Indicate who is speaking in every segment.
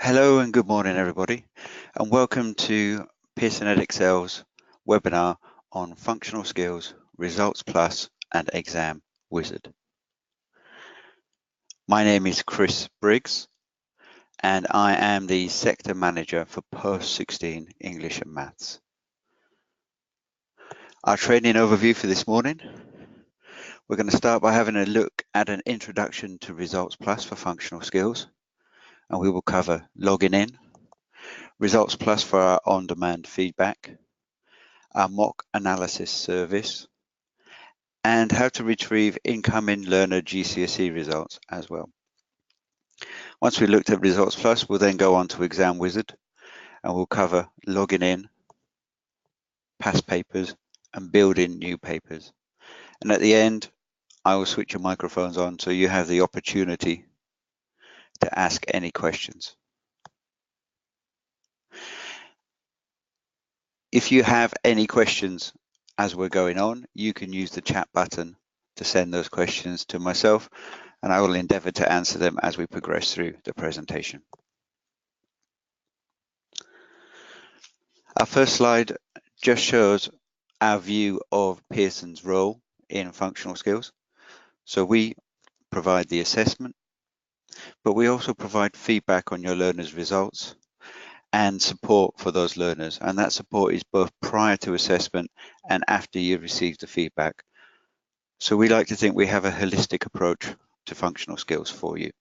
Speaker 1: Hello and good morning, everybody, and welcome to Pearson EdXL's webinar on functional skills, ResultsPlus, and examWizard. My name is Chris Briggs, and I am the Sector Manager for Post-16 English and Maths. Our training overview for this morning, we're going to start by having a look at an introduction to ResultsPlus for functional skills, and we will cover logging in, ResultsPlus for our on-demand feedback, our mock analysis service, and how to retrieve incoming learner GCSE results as well. Once we looked at ResultsPlus, we'll then go on to examWizard and we'll cover logging in, past papers, and building new papers. And at the end, I will switch your microphones on so you have the opportunity to ask any questions. If you have any questions as we're going on, you can use the chat button to send those questions to myself, and I will endeavour to answer them as we progress through the presentation. Our first slide just shows our view of Pearson's role in functional skills. So we provide the assessment, but we also provide feedback on your learners' results and support for those learners. And that support is both prior to assessment and after you've received the feedback. So we like to think we have a holistic approach to functional skills for you.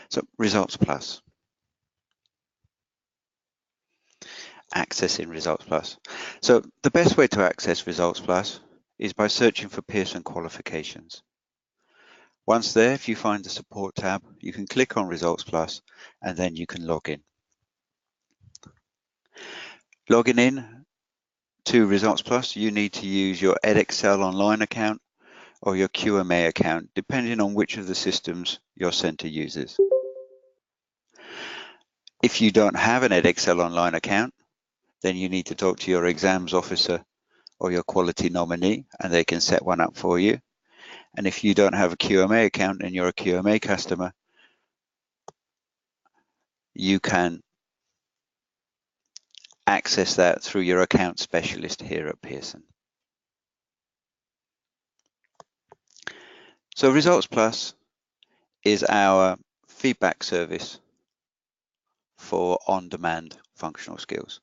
Speaker 1: So ResultsPlus. Accessing ResultsPlus. So the best way to access ResultsPlus is by searching for Pearson qualifications. Once there, if you find the support tab, you can click on ResultsPlus and then you can log in. Logging in to ResultsPlus, you need to use your EdXL online account or your QMA account, depending on which of the systems your centre uses. If you don't have an EdXL online account, then you need to talk to your exams officer or your quality nominee, and they can set one up for you. And if you don't have a QMA account and you're a QMA customer, you can access that through your account specialist here at Pearson. So ResultsPlus is our feedback service for on-demand functional skills.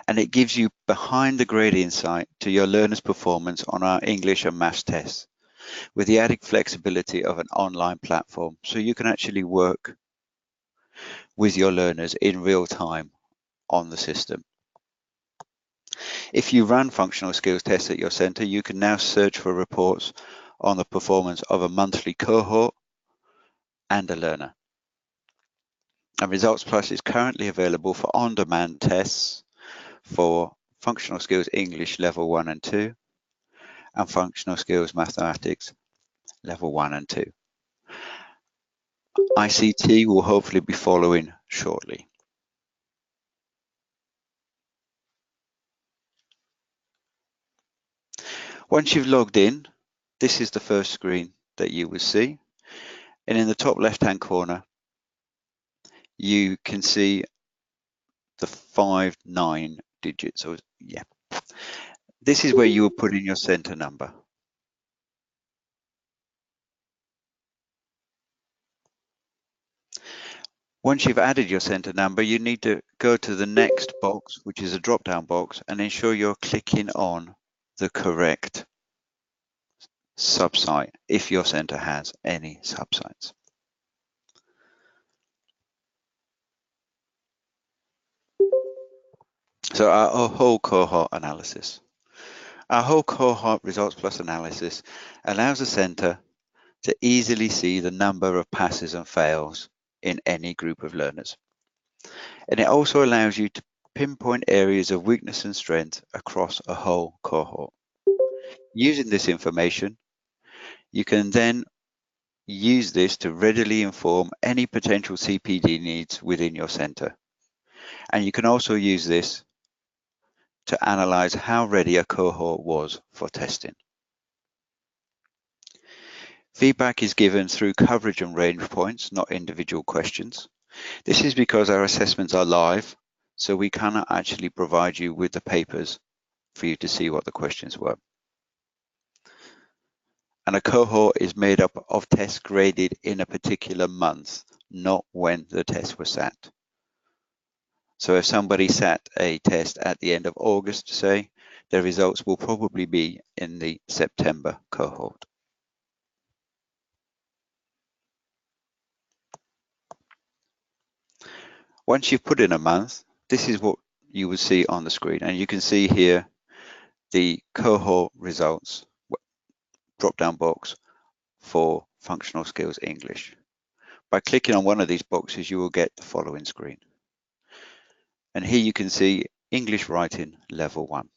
Speaker 1: And it gives you behind the grade insight to your learners' performance on our English and Maths tests, with the added flexibility of an online platform, so you can actually work with your learners in real time on the system. If you run functional skills tests at your centre, you can now search for reports on the performance of a monthly cohort and a learner. And ResultsPlus is currently available for on-demand tests for functional skills English level 1 and 2 and functional skills mathematics level 1 and 2. ICT will hopefully be following shortly. Once you've logged in, this is the first screen that you will see. And in the top left-hand corner, you can see the 5-9 digits. So, yeah. This is where you will put in your centre number. Once you've added your centre number, you need to go to the next box, which is a drop-down box, and ensure you're clicking on the correct subsite if your centre has any subsites. So our whole cohort analysis. Our whole cohort ResultsPlus analysis allows the centre to easily see the number of passes and fails in any group of learners. And it also allows you to pinpoint areas of weakness and strength across a whole cohort. Using this information, you can then use this to readily inform any potential CPD needs within your centre. And you can also use this to analyze how ready a cohort was for testing. Feedback is given through coverage and range points, not individual questions. This is because our assessments are live, so we cannot actually provide you with the papers for you to see what the questions were. And a cohort is made up of tests graded in a particular month, not when the test was sat. So if somebody sat a test at the end of August, say, their results will probably be in the September cohort. Once you've put in a month, this is what you will see on the screen. And you can see here the cohort results drop-down box for functional skills English. By clicking on one of these boxes, you will get the following screen. And here you can see English writing level 1.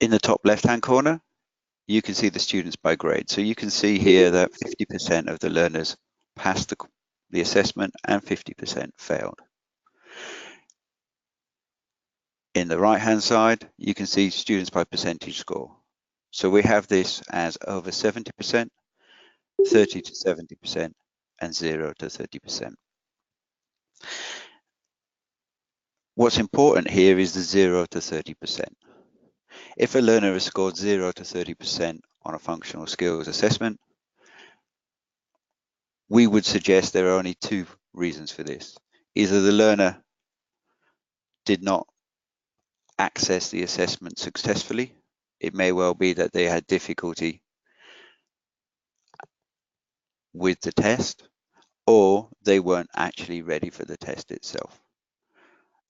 Speaker 1: In the top left-hand corner, you can see the students by grade. So you can see here that 50% of the learners passed the assessment and 50% failed. In the right-hand side, you can see students by percentage score. So we have this as over 70%, 30 to 70%, and 0 to 30%. What's important here is the 0 to 30%. If a learner has scored 0 to 30% on a functional skills assessment, we would suggest there are only two reasons for this. Either the learner did not access the assessment successfully. It may well be that they had difficulty with the test, or they weren't actually ready for the test itself.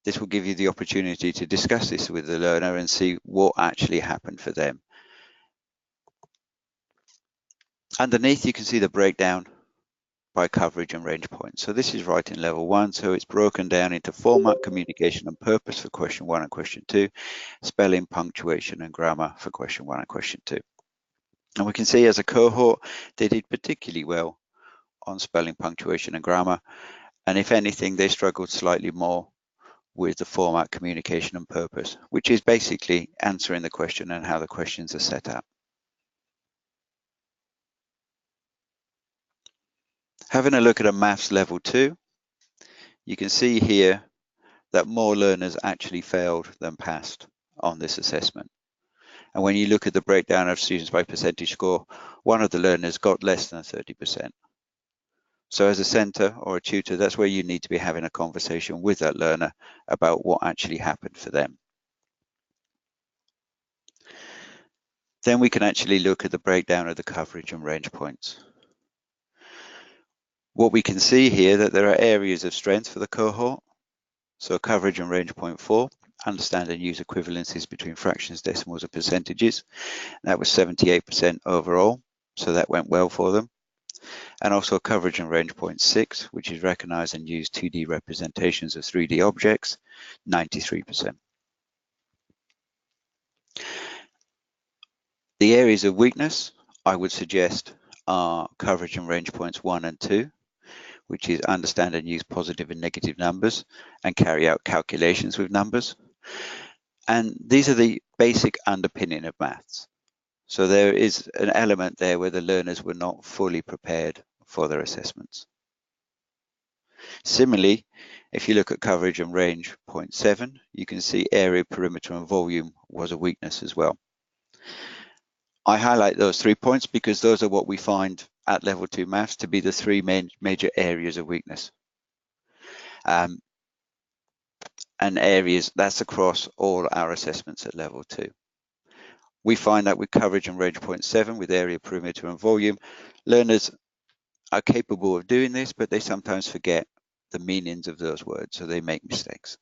Speaker 1: This will give you the opportunity to discuss this with the learner and see what actually happened for them. Underneath, you can see the breakdown by coverage and range points. So this is writing level 1, so it's broken down into format, communication and purpose for question 1 and question 2, spelling, punctuation and grammar for question 1 and question 2. And we can see as a cohort, they did particularly well on spelling, punctuation and grammar. And if anything, they struggled slightly more with the format, communication and purpose, which is basically answering the question and how the questions are set up. Having a look at a maths level 2, you can see here that more learners actually failed than passed on this assessment. And when you look at the breakdown of students by percentage score, one of the learners got less than 30%. So as a centre or a tutor, that's where you need to be having a conversation with that learner about what actually happened for them. Then we can actually look at the breakdown of the coverage and range points. What we can see here that there are areas of strength for the cohort. So coverage and range point 4, understand and use equivalencies between fractions, decimals and percentages. That was 78% overall, so that went well for them. And also coverage and range point 6, which is recognize and use 2D representations of 3D objects, 93%. The areas of weakness I would suggest are coverage and range points 1 and 2, which is understand and use positive and negative numbers and carry out calculations with numbers. And these are the basic underpinning of maths. So there is an element there where the learners were not fully prepared for their assessments. Similarly, if you look at coverage and range point 7, you can see area, perimeter and volume was a weakness as well. I highlight those 3 points because those are what we find at level 2 maths to be the 3 major areas of weakness. And areas, that's across all our assessments at level 2. We find that with coverage and range point 7, with area, perimeter and volume, learners are capable of doing this, but they sometimes forget the meanings of those words, so they make mistakes.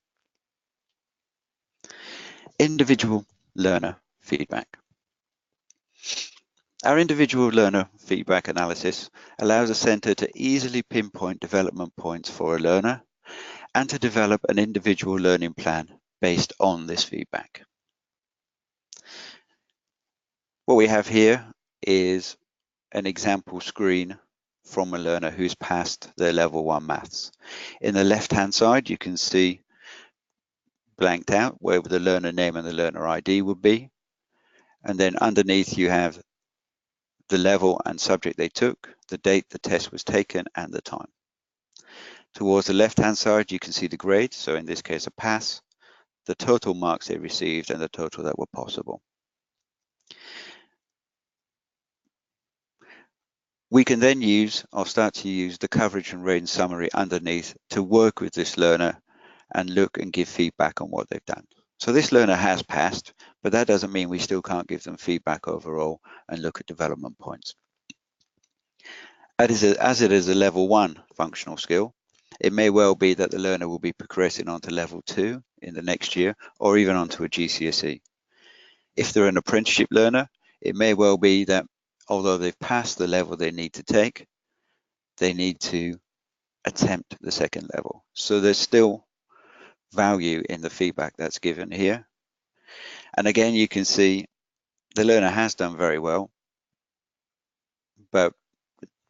Speaker 1: Individual learner feedback. Our individual learner feedback analysis allows a centre to easily pinpoint development points for a learner and to develop an individual learning plan based on this feedback. What we have here is an example screen from a learner who's passed their level 1 maths. In the left-hand side, you can see blanked out where the learner name and the learner ID would be. And then underneath you have the level and subject they took, the date the test was taken, and the time. Towards the left-hand side, you can see the grade, so in this case a pass, the total marks they received, and the total that were possible. We can then use, or start to use, the coverage and range summary underneath to work with this learner and look and give feedback on what they've done. So this learner has passed, but that doesn't mean we still can't give them feedback overall and look at development points. As it is a level 1 functional skill, it may well be that the learner will be progressing onto level 2 in the next year, or even onto a GCSE. If they're an apprenticeship learner, it may well be that although they've passed the level they need to take, they need to attempt the second level. So there's still value in the feedback that's given here. And again, you can see the learner has done very well, but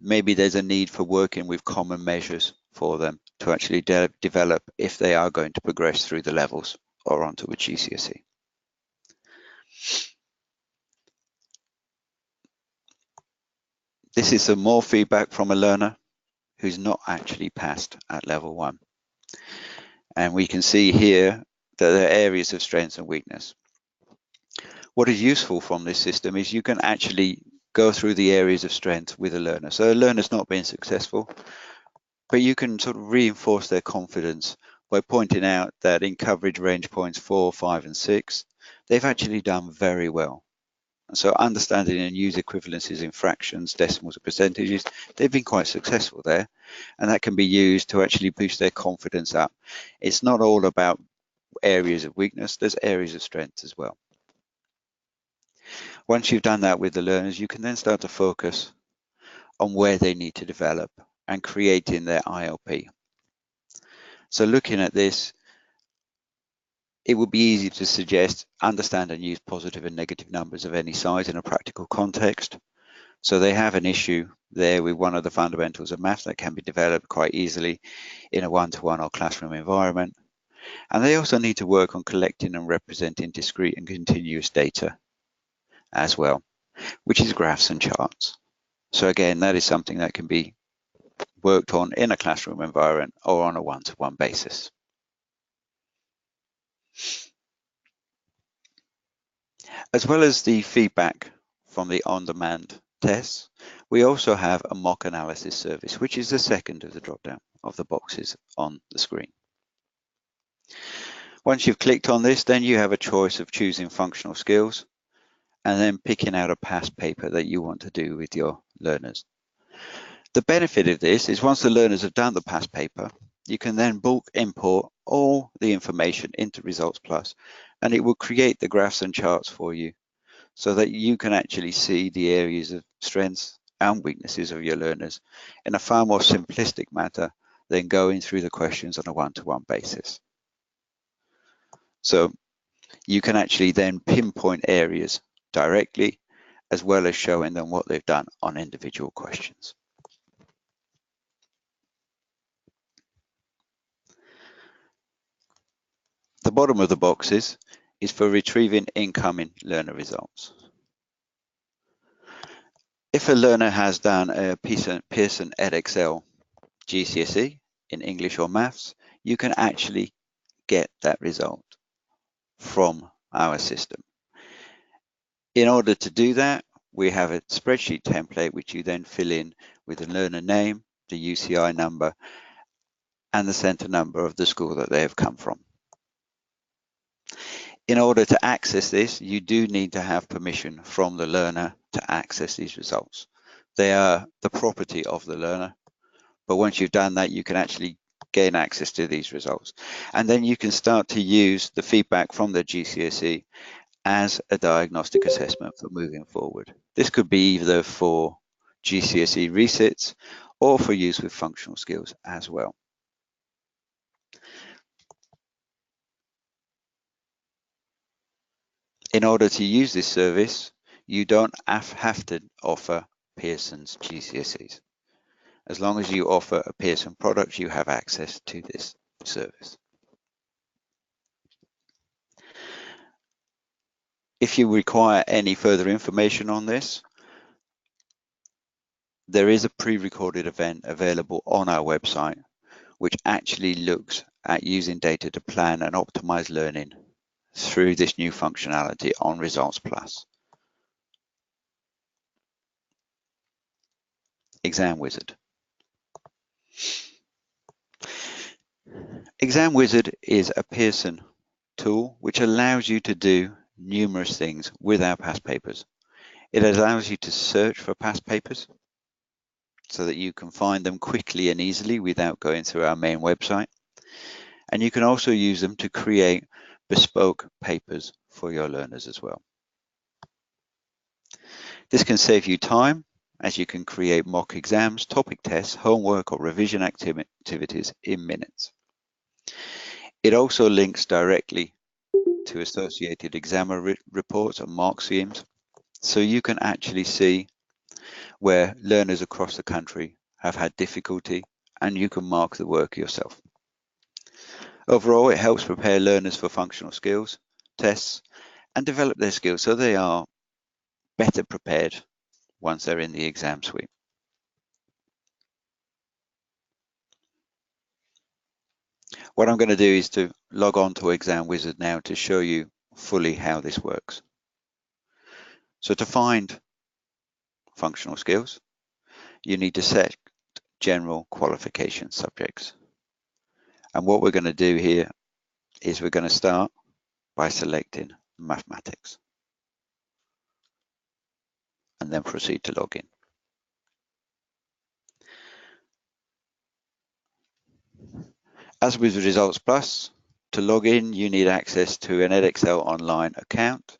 Speaker 1: maybe there's a need for working with common measures for them to actually develop if they are going to progress through the levels or onto a GCSE. This is some more feedback from a learner who's not actually passed at level 1. And we can see here that there are areas of strength and weakness. What is useful from this system is you can actually go through the areas of strength with a learner. So a learner's not been successful, but you can sort of reinforce their confidence by pointing out that in coverage range points 4, 5, and 6, they've actually done very well. And so understanding and use equivalencies in fractions, decimals, and percentages, they've been quite successful there. And that can be used to actually boost their confidence up. It's not all about areas of weakness, there's areas of strength as well. Once you've done that with the learners, you can then start to focus on where they need to develop and creating their ILP. So looking at this, it would be easy to suggest understand and use positive and negative numbers of any size in a practical context. So they have an issue there with one of the fundamentals of maths that can be developed quite easily in a one-to-one or classroom environment. And they also need to work on collecting and representing discrete and continuous data as well, which is graphs and charts. So again, that is something that can be worked on in a classroom environment or on a one-to-one basis. As well as the feedback from the on-demand tests, we also have a mock analysis service, which is the second of the drop-down of the boxes on the screen. Once you've clicked on this, then you have a choice of choosing functional skills and then picking out a past paper that you want to do with your learners. The benefit of this is once the learners have done the past paper, you can then bulk import all the information into ResultsPlus, and it will create the graphs and charts for you so that you can actually see the areas of strengths and weaknesses of your learners in a far more simplistic manner than going through the questions on a one-to-one basis. So you can actually then pinpoint areas directly, as well as showing them what they've done on individual questions. The bottom of the boxes is for retrieving incoming learner results. If a learner has done a Pearson EdXL GCSE in English or Maths, you can actually get that result from our system. In order to do that, we have a spreadsheet template which you then fill in with the learner name, the UCI number, and the centre number of the school that they have come from. In order to access this, you do need to have permission from the learner to access these results. They are the property of the learner, but once you've done that, you can actually gain access to these results. And then you can start to use the feedback from the GCSE as a diagnostic assessment for moving forward. This could be either for GCSE resits or for use with functional skills as well. In order to use this service, you don't have to offer Pearson's GCSEs. As long as you offer a Pearson product, you have access to this service. If you require any further information on this, there is a pre-recorded event available on our website, which actually looks at using data to plan and optimize learning through this new functionality on ResultsPlus. examWizard. examWizard is a Pearson tool which allows you to do numerous things with our past papers. It allows you to search for past papers so that you can find them quickly and easily without going through our main website. And you can also use them to create bespoke papers for your learners as well. This can save you time, as you can create mock exams, topic tests, homework or revision activities in minutes. It also links directly to associated examiner reports and mark schemes, so you can actually see where learners across the country have had difficulty, and you can mark the work yourself. Overall, it helps prepare learners for functional skills, tests, and develop their skills so they are better prepared once they're in the exam suite. What I'm going to do is to log on to examWizard now to show you fully how this works. So to find functional skills, you need to set general qualification subjects. And what we're going to do here is we're going to start by selecting mathematics and then proceed to log in. As with ResultsPlus, to log in, you need access to an Edexcel Online account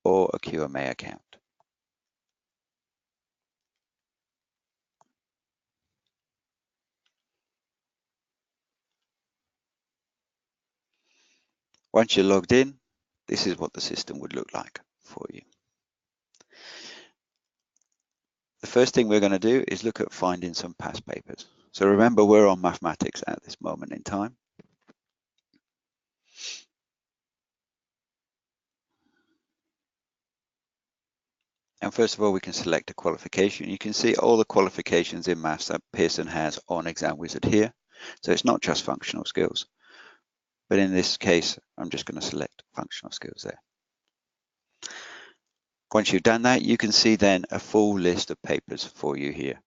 Speaker 1: or a QMA account. Once you're logged in, this is what the system would look like for you. The first thing we're going to do is look at finding some past papers. So remember, we're on mathematics at this moment in time. And first of all, we can select a qualification. You can see all the qualifications in maths that Pearson has on examWizard here. So it's not just functional skills, but in this case, I'm just going to select functional skills there. Once you've done that, you can see then a full list of papers for you here.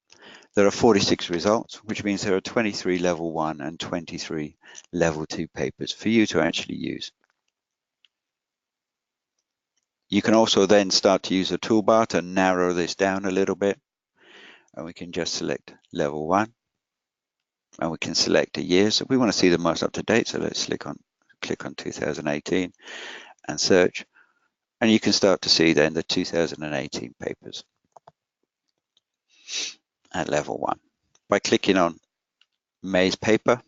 Speaker 1: There are 46 results, which means there are 23 level 1 and 23 level 2 papers for you to actually use. You can also then start to use the toolbar to narrow this down a little bit, and we can just select level 1, and we can select a year. So we want to see the most up to date, so let's click on 2018 and search, and you can start to see then the 2018 papers at level 1. By clicking on May's paper,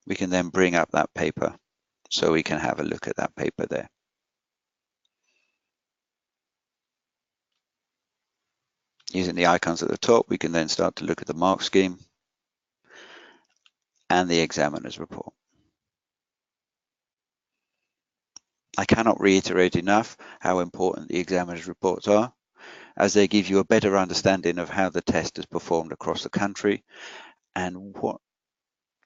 Speaker 1: we can then bring up that paper so we can have a look at that paper there. Using the icons at the top, we can then start to look at the mark scheme and the examiner's report. I cannot reiterate enough how important the examiner's reports are, as they give you a better understanding of how the test has performed across the country and what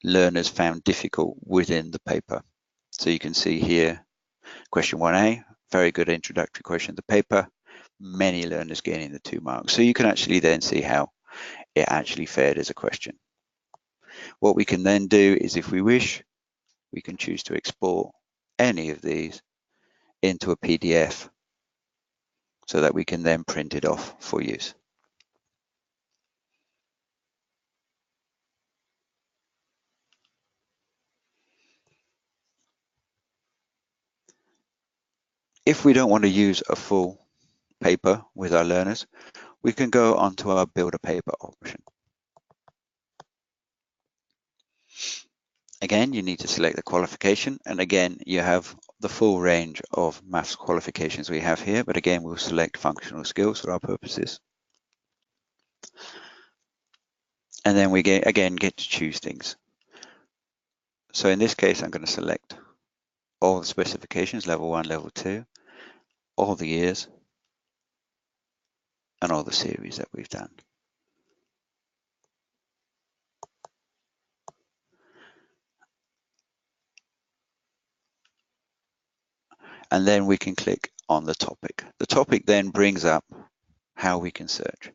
Speaker 1: learners found difficult within the paper. So you can see here, question 1A, very good introductory question of the paper, many learners gaining the 2 marks. So you can actually then see how it actually fared as a question. What we can then do is, if we wish, we can choose to export any of these into a PDF so that we can then print it off for use. If we don't want to use a full paper with our learners, we can go onto our build a paper option. Again, you need to select the qualification, and again, you have the full range of maths qualifications we have here, but again, we'll select functional skills for our purposes. And then we again get to choose things. So in this case, I'm going to select all the specifications, level 1, level 2, all the years, and all the series that we've done. And then we can click on the topic. The topic then brings up how we can search.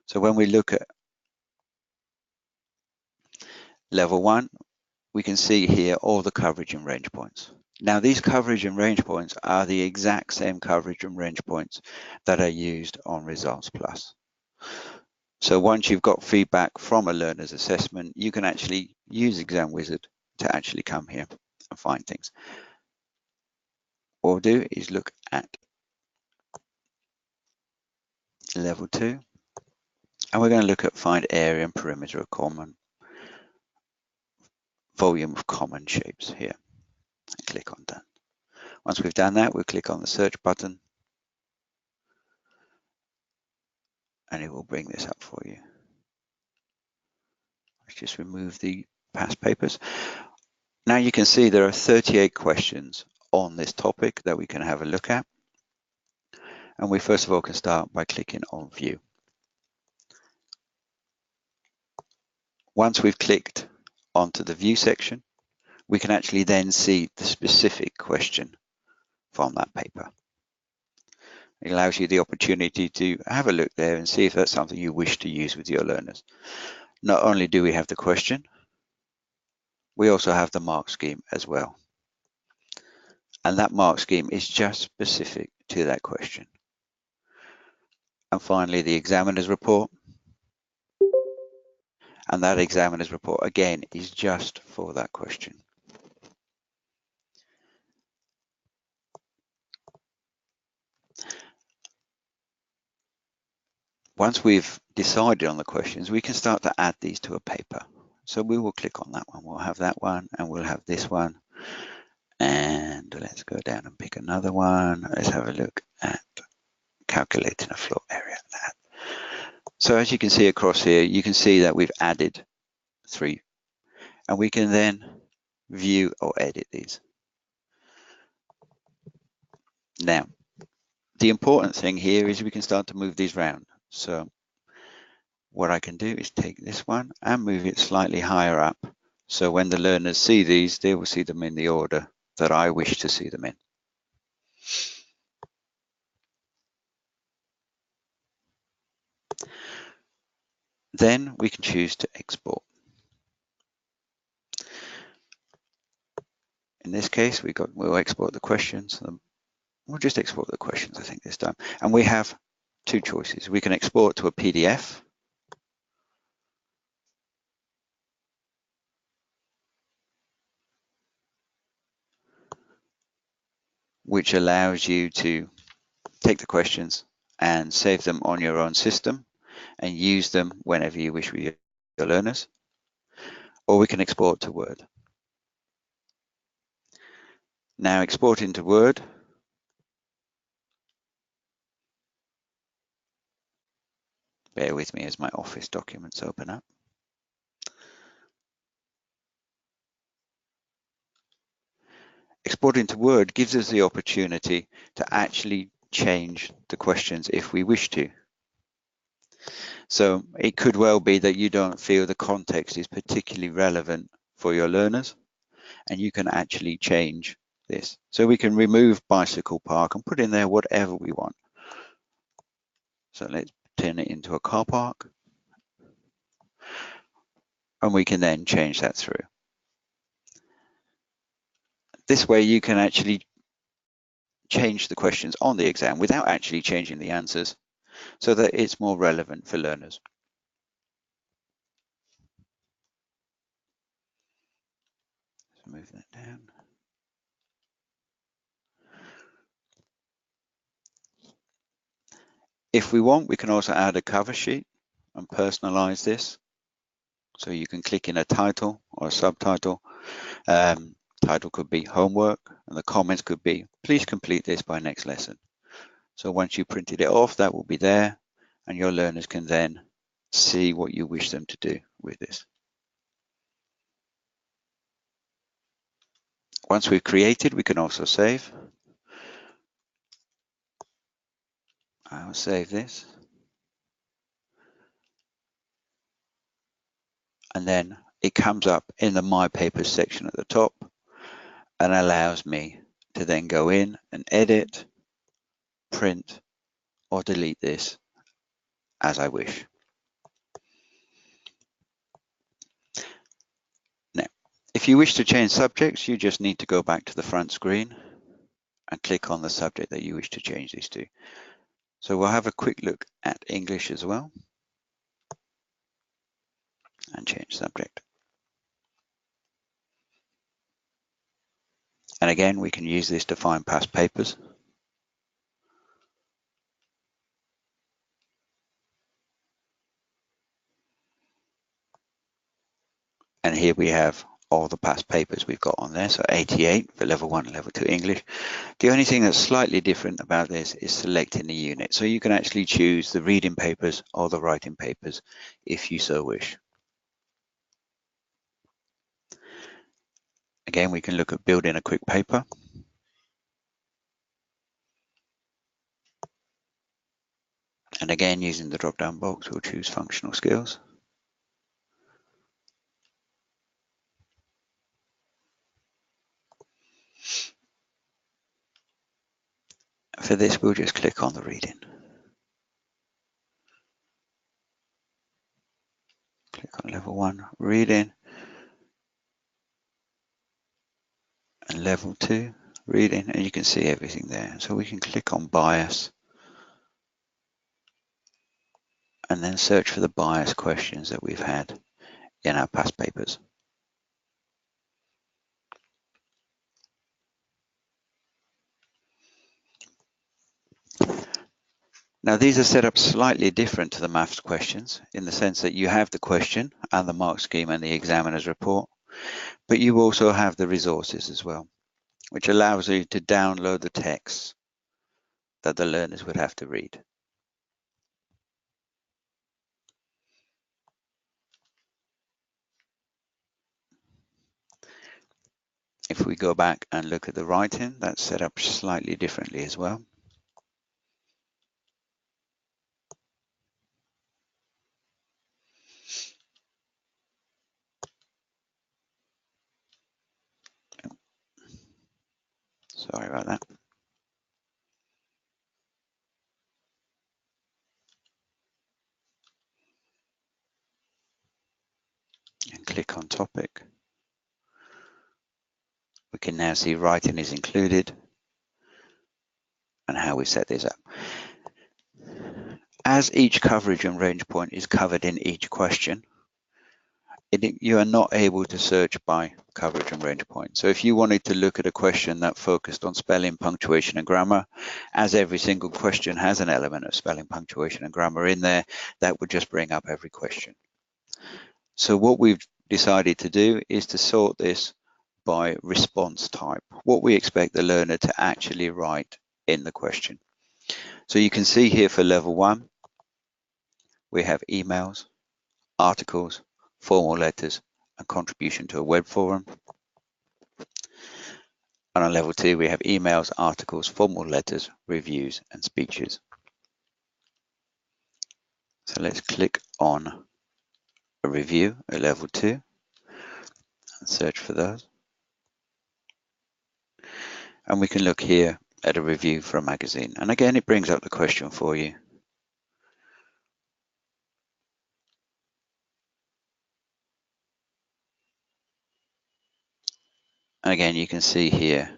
Speaker 1: So when we look at level 1, we can see here all the coverage and range points. Now these coverage and range points are the exact same coverage and range points that are used on ResultsPlus. So once you've got feedback from a learner's assessment, you can actually use examWizard to actually come here and find things. What we'll do is look at level 2, and we're going to look at find area and perimeter of common volume of common shapes here, and click on done. Once we've done that, we'll click on the search button and it will bring this up for you. Let's just remove the past papers. Now you can see there are 38 questions on this topic that we can have a look at. And we first of all can start by clicking on view. Once we've clicked onto the view section, we can actually then see the specific question from that paper. It allows you the opportunity to have a look there and see if that's something you wish to use with your learners. Not only do we have the question, we also have the mark scheme as well. And that mark scheme is just specific to that question. And finally, the examiner's report. And that examiner's report, again, is just for that question. Once we've decided on the questions, we can start to add these to a paper. So we will click on that one. We'll have that one and we'll have this one. And let's go down and pick another one. Let's have a look at calculating a floor area. So as you can see across here, you can see that we've added 3. And we can then view or edit these. Now, the important thing here is we can start to move these around. So what I can do is take this one and move it slightly higher up. So when the learners see these, they will see them in the order that I wish to see them in. Then we can choose to export. In this case, we'll export the questions. We'll just export the questions, I think, this time. And we have 2 choices. We can export to a PDF. Which allows you to take the questions and save them on your own system and use them whenever you wish with your learners. Or we can export to Word. Now exporting to Word, bear with me as my Office documents open up. Exporting to Word gives us the opportunity to actually change the questions if we wish to. So it could well be that you don't feel the context is particularly relevant for your learners, and you can actually change this. So we can remove bicycle park and put in there whatever we want. So let's turn it into a car park. And we can then change that through. This way you can actually change the questions on the exam without actually changing the answers so that it's more relevant for learners. Let's move that down. If we want, we can also add a cover sheet and personalize this. So you can click in a title or a subtitle. Title could be homework and the comments could be, please complete this by next lesson. So once you printed it off, that will be there and your learners can then see what you wish them to do with this. Once we've created, we can also save. I'll save this. And then it comes up in the My Papers section at the top and allows me to then go in and edit, print, or delete this as I wish. Now, if you wish to change subjects, you just need to go back to the front screen and click on the subject that you wish to change this to. So we'll have a quick look at English as well and change subject. And again, we can use this to find past papers. And here we have all the past papers we've got on there. So 88 for level 1 and level 2 English. The only thing that's slightly different about this is selecting the unit. So you can actually choose the reading papers or the writing papers if you so wish. Again, we can look at building a quick paper. And again, using the drop-down box, we'll choose functional skills. For this, we'll just click on the reading. Click on level 1 reading and level 2 reading, and you can see everything there. So we can click on bias and then search for the bias questions that we've had in our past papers. Now these are set up slightly different to the maths questions in the sense that you have the question and the mark scheme and the examiner's report, but you also have the resources as well, which allows you to download the texts that the learners would have to read. If we go back and look at the writing, that's set up slightly differently as well. Sorry about that. And click on topic. We can now see writing is included and how we set this up. As each coverage and range point is covered in each question, you are not able to search by coverage and range point. So if you wanted to look at a question that focused on spelling, punctuation and grammar, as every single question has an element of spelling, punctuation and grammar in there, that would just bring up every question. So what we've decided to do is to sort this by response type, what we expect the learner to actually write in the question. So you can see here for level 1, we have emails, articles, formal letters, and contribution to a web forum. And on level 2, we have emails, articles, formal letters, reviews, and speeches. So let's click on a review at level 2 and search for those. And we can look here at a review for a magazine. And again, it brings up the question for you. And again, you can see here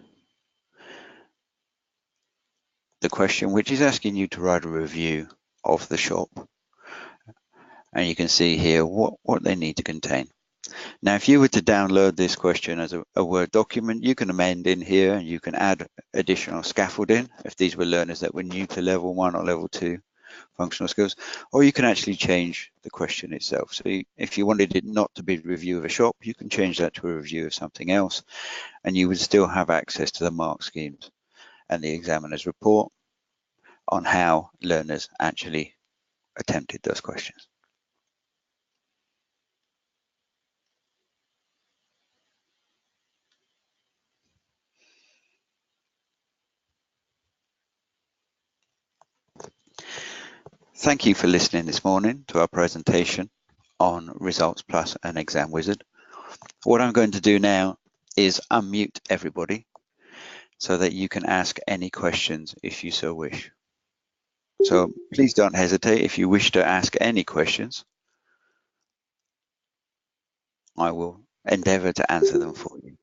Speaker 1: the question, which is asking you to write a review of the shop. And you can see here what they need to contain. Now, if you were to download this question as a Word document, you can amend in here and you can add additional scaffolding if these were learners that were new to level 1 or level 2 functional skills, or you can actually change the question itself. So if you wanted it not to be a review of a shop, you can change that to a review of something else, and you would still have access to the mark schemes and the examiner's report on how learners actually attempted those questions. Thank you for listening this morning to our presentation on ResultsPlus and examWizard. What I'm going to do now is unmute everybody so that you can ask any questions if you so wish. So please don't hesitate. If you wish to ask any questions, I will endeavour to answer them for you.